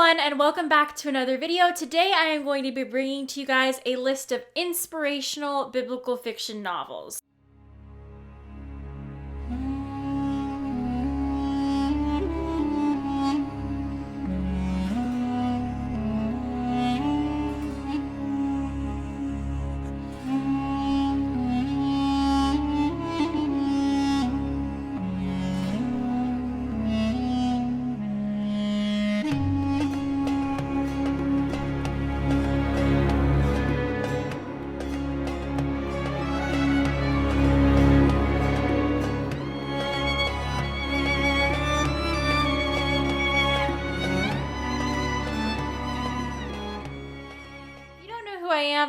everyone, and welcome back to another video. Today I am going to be bringing to you guys a list of inspirational biblical fiction novels.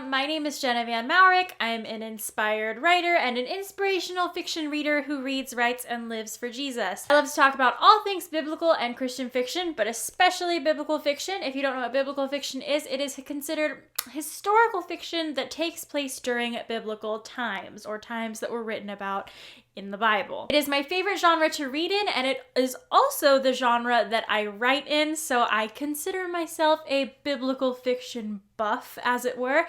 My name is Jenna Van Mourik. I'm an inspired writer and an inspirational fiction reader who reads, writes, and lives for Jesus. I love to talk about all things biblical and Christian fiction, but especially biblical fiction. If you don't know what biblical fiction is, it is considered historical fiction that takes place during biblical times, or times that were written about in the Bible. It is my favorite genre to read in, and it is also the genre that I write in, so I consider myself a biblical fiction buff, as it were.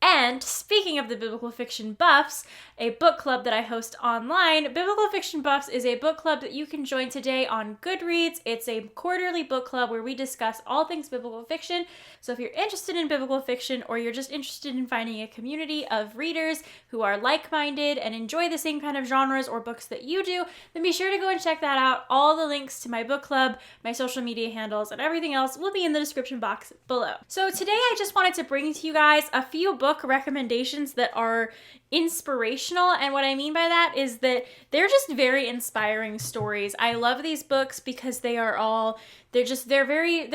And speaking of the biblical fiction buffs, a book club that I host online, Biblical Fiction Buffs, is a book club that you can join today on Goodreads. It's a quarterly book club where we discuss all things biblical fiction. So if you're interested in biblical fiction, or you're just interested in finding a community of readers who are like-minded and enjoy the same kind of genres or books that you do, then be sure to go and check that out. All the links to my book club, my social media handles, and everything else will be in the description box below. So today I just wanted to bring to you guys a few book recommendations that are inspirational, and what I mean by that is that they're just very inspiring stories. I love these books because they're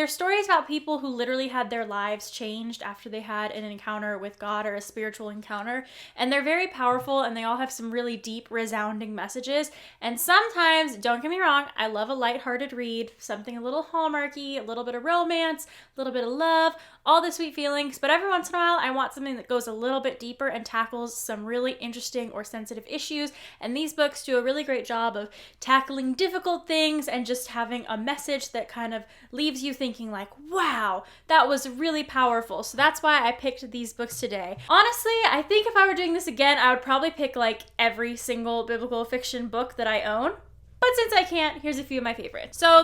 stories about people who literally had their lives changed after they had an encounter with God, or a spiritual encounter, and they're very powerful, and they all have some really deep, resounding messages. And sometimes, don't get me wrong, I love a lighthearted read, something a little Hallmarky, a little bit of romance, a little bit of love, all the sweet feelings, but every once in a while I want something that goes a little bit deeper and tackles some really interesting or sensitive issues, and these books do a really great job of tackling difficult things and just having a message that kind of leaves you thinking like, wow, that was really powerful. So that's why I picked these books today. Honestly, I think if I were doing this again, I would probably pick like every single biblical fiction book that I own, but since I can't, here's a few of my favorites. So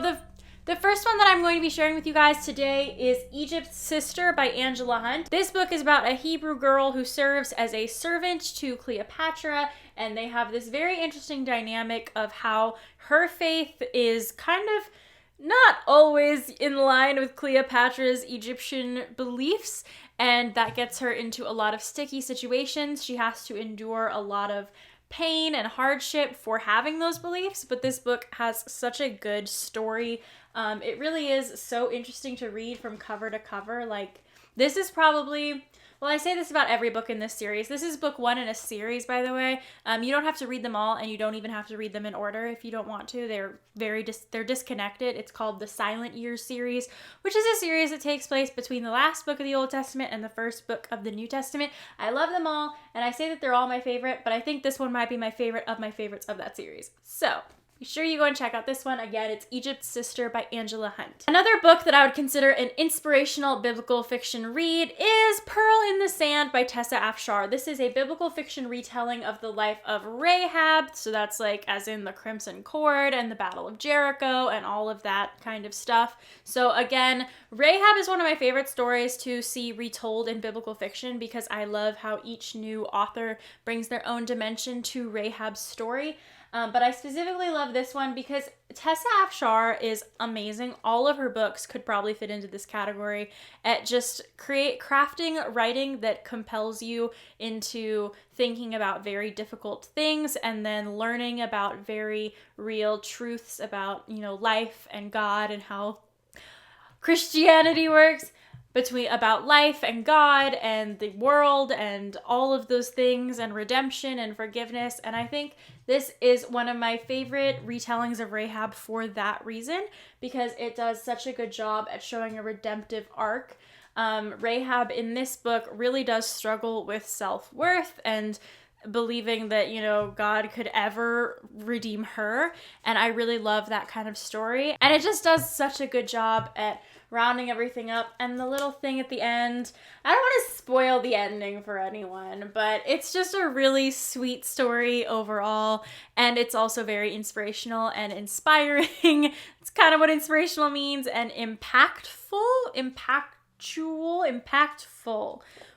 the first one that I'm going to be sharing with you guys today is Egypt's Sister by Angela Hunt. This book is about a Hebrew girl who serves as a servant to Cleopatra, and they have this very interesting dynamic of how her faith is kind of not always in line with Cleopatra's Egyptian beliefs, and that gets her into a lot of sticky situations. She has to endure a lot of pain and hardship for having those beliefs, but this book has such a good story. It really is so interesting to read from cover to cover. Like, this is probably, well, I say this about every book in this series. This is book one in a series, by the way. You don't have to read them all, and you don't even have to read them in order if you don't want to. They're disconnected. It's called the Silent Years series, which is a series that takes place between the last book of the Old Testament and the first book of the New Testament. I love them all, and I say that they're all my favorite, but I think this one might be my favorite of my favorites of that series. So be sure you go and check out this one. Again, it's Egypt's Sister by Angela Hunt. Another book that I would consider an inspirational biblical fiction read is Pearl in the Sand by Tessa Afshar. This is a biblical fiction retelling of the life of Rahab. So that's like as in the Crimson Cord and the Battle of Jericho and all of that kind of stuff. So again, Rahab is one of my favorite stories to see retold in biblical fiction because I love how each new author brings their own dimension to Rahab's story. But I specifically love this one because Tessa Afshar is amazing. All of her books could probably fit into this category at just crafting writing that compels you into thinking about very difficult things and then learning about very real truths about, life and God and how Christianity works. About life and God and the world and all of those things and redemption and forgiveness. And I think this is one of my favorite retellings of Rahab for that reason, because it does such a good job at showing a redemptive arc. Rahab in this book really does struggle with self-worth and believing that, God could ever redeem her. And I really love that kind of story. And it just does such a good job at rounding everything up. And the little thing at the end, I don't want to spoil the ending for anyone, but it's just a really sweet story overall. And it's also very inspirational and inspiring. It's kind of what inspirational means, and impactful,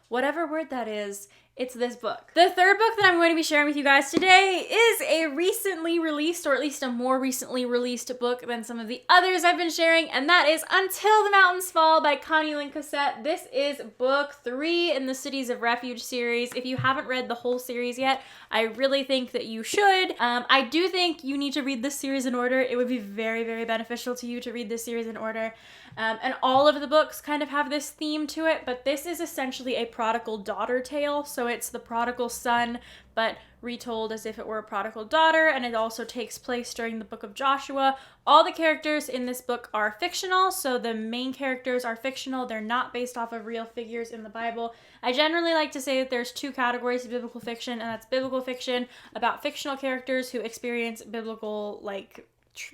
whatever word that is. It's this book. The third book that I'm going to be sharing with you guys today is a recently released, or at least a more recently released book than some of the others I've been sharing, and that is Until the Mountains Fall by Connie Lynn Cassette. This is book 3 in the Cities of Refuge series. If you haven't read the whole series yet, I really think that you should. I do think you need to read this series in order. It would be very, very beneficial to you to read this series in order. And all of the books kind of have this theme to it, but this is essentially a prodigal daughter tale. So it's the prodigal son, but retold as if it were a prodigal daughter, and it also takes place during the book of Joshua. All the characters in this book are fictional, so the main characters are fictional. They're not based off of real figures in the Bible. I generally like to say that there's 2 categories of biblical fiction, and that's biblical fiction about fictional characters who experience biblical,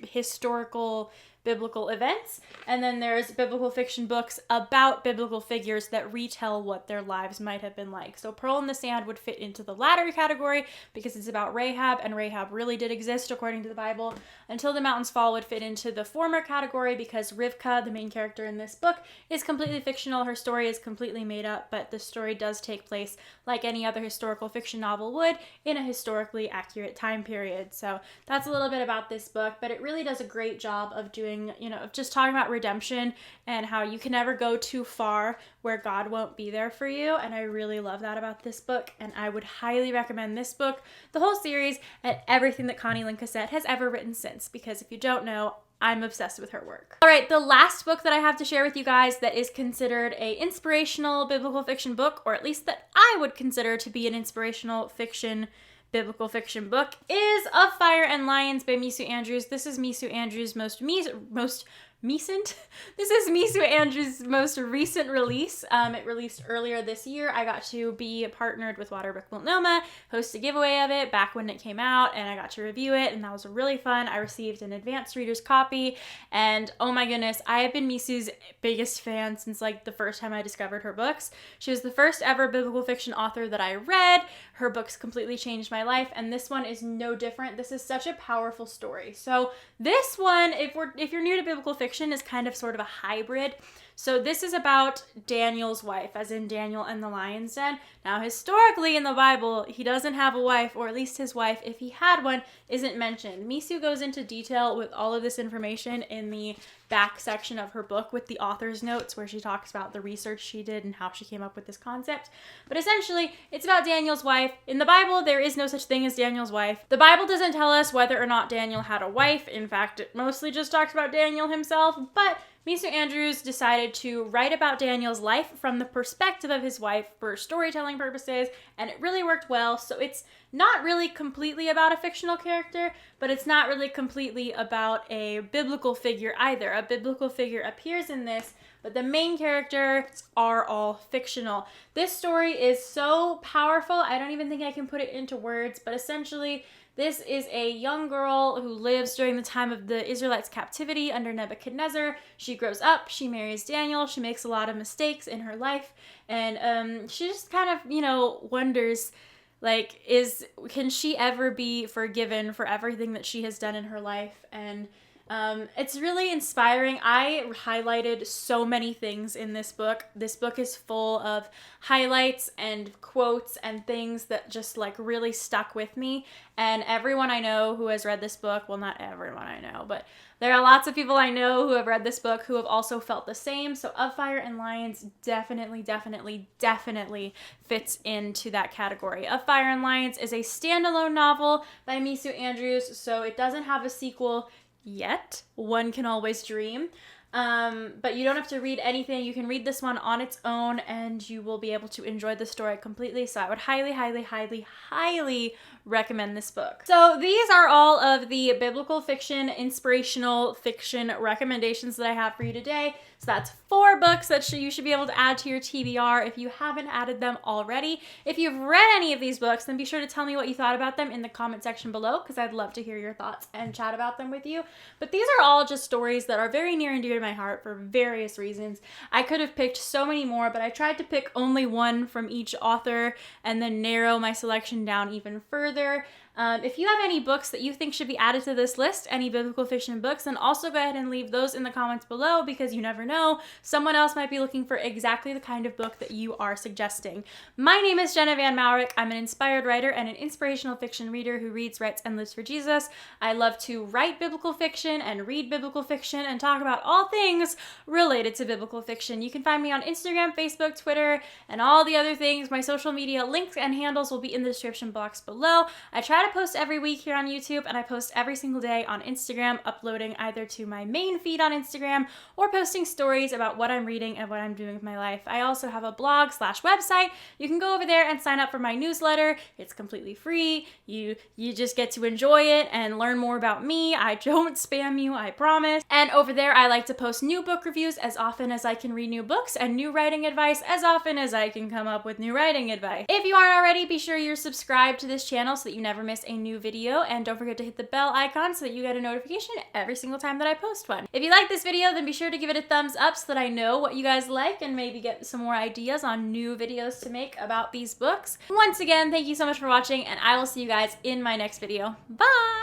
historical biblical events, and then there's biblical fiction books about biblical figures that retell what their lives might have been like. So Pearl in the Sand would fit into the latter category because it's about Rahab, and Rahab really did exist according to the Bible. Until the Mountains Fall would fit into the former category because Rivka, the main character in this book, is completely fictional. Her story is completely made up, but the story does take place like any other historical fiction novel would in a historically accurate time period. So that's a little bit about this book, but it really does a great job of doing, just talking about redemption and how you can never go too far where God won't be there for you. And I really love that about this book. And I would highly recommend this book, the whole series, and everything that Connie Lynn Cassette has ever written since, because if you don't know, I'm obsessed with her work. All right, the last book that I have to share with you guys that is considered a inspirational biblical fiction book, or at least that I would consider to be an inspirational biblical fiction book, is Of Fire and Lions by Misu Andrews. This is Misu Andrews' most recent release. It released earlier this year. I got to be partnered with Waterbrick Multnomah, host a giveaway of it back when it came out, and I got to review it, and that was really fun. I received an advanced reader's copy, and oh my goodness, I have been Misu's biggest fan since the first time I discovered her books. She was the first ever biblical fiction author that I read. Her books completely changed my life, and this one is no different. This is such a powerful story. So this one, if you're new to biblical fiction, is kind of sort of a hybrid. So this is about Daniel's wife, as in Daniel and the Lion's Den. Now, historically in the Bible, he doesn't have a wife, or at least his wife, if he had one, isn't mentioned. Misu goes into detail with all of this information in the back section of her book with the author's notes, where she talks about the research she did and how she came up with this concept. But essentially, it's about Daniel's wife. In the Bible, there is no such thing as Daniel's wife. The Bible doesn't tell us whether or not Daniel had a wife. In fact, it mostly just talks about Daniel himself, but Misu Andrews decided to write about Daniel's life from the perspective of his wife for storytelling purposes, and it really worked well. So it's not really completely about a fictional character, but it's not really completely about a biblical figure either. A biblical figure appears in this, but the main characters are all fictional. This story is so powerful, I don't even think I can put it into words, but essentially, this is a young girl who lives during the time of the Israelites' captivity under Nebuchadnezzar. She grows up, she marries Daniel, she makes a lot of mistakes in her life, and she just kind of, wonders, can she ever be forgiven for everything that she has done in her life? And it's really inspiring. I highlighted so many things in this book. This book is full of highlights and quotes and things that just really stuck with me. And everyone I know who has read this book, well, not everyone I know, but there are lots of people I know who have read this book who have also felt the same. So Of Fire and Lions definitely fits into that category. Of Fire and Lions is a standalone novel by Misu Andrews, so it doesn't have a sequel yet. One can always dream. But you don't have to read anything. You can read this one on its own and you will be able to enjoy the story completely. So I would highly recommend this book. So these are all of the biblical fiction, inspirational fiction recommendations that I have for you today. So that's 4 books that you should be able to add to your TBR if you haven't added them already. If you've read any of these books, then be sure to tell me what you thought about them in the comment section below, because I'd love to hear your thoughts and chat about them with you. But these are all just stories that are very near and dear to my heart for various reasons. I could have picked so many more, but I tried to pick only one from each author and then narrow my selection down even further. If you have any books that you think should be added to this list, any biblical fiction books, then also go ahead and leave those in the comments below, because you never know, someone else might be looking for exactly the kind of book that you are suggesting. My name is Jenna Van Mourik. I'm an inspired writer and an inspirational fiction reader who reads, writes, and lives for Jesus. I love to write biblical fiction and read biblical fiction and talk about all things related to biblical fiction. You can find me on Instagram, Facebook, Twitter, and all the other things. My social media links and handles will be in the description box below. I try to post every week here on YouTube, and I post every single day on Instagram, uploading either to my main feed on Instagram or posting stories about what I'm reading and what I'm doing with my life. I also have a blog/website. You can go over there and sign up for my newsletter. It's completely free. You just get to enjoy it and learn more about me. I don't spam you, I promise. And over there, I like to post new book reviews as often as I can read new books, and new writing advice as often as I can come up with new writing advice. If you aren't already, be sure you're subscribed to this channel so that you never miss a new video, and don't forget to hit the bell icon so that you get a notification every single time that I post one. If you like this video, then be sure to give it a thumbs up so that I know what you guys like and maybe get some more ideas on new videos to make about these books. Once again, thank you so much for watching, and I will see you guys in my next video. Bye!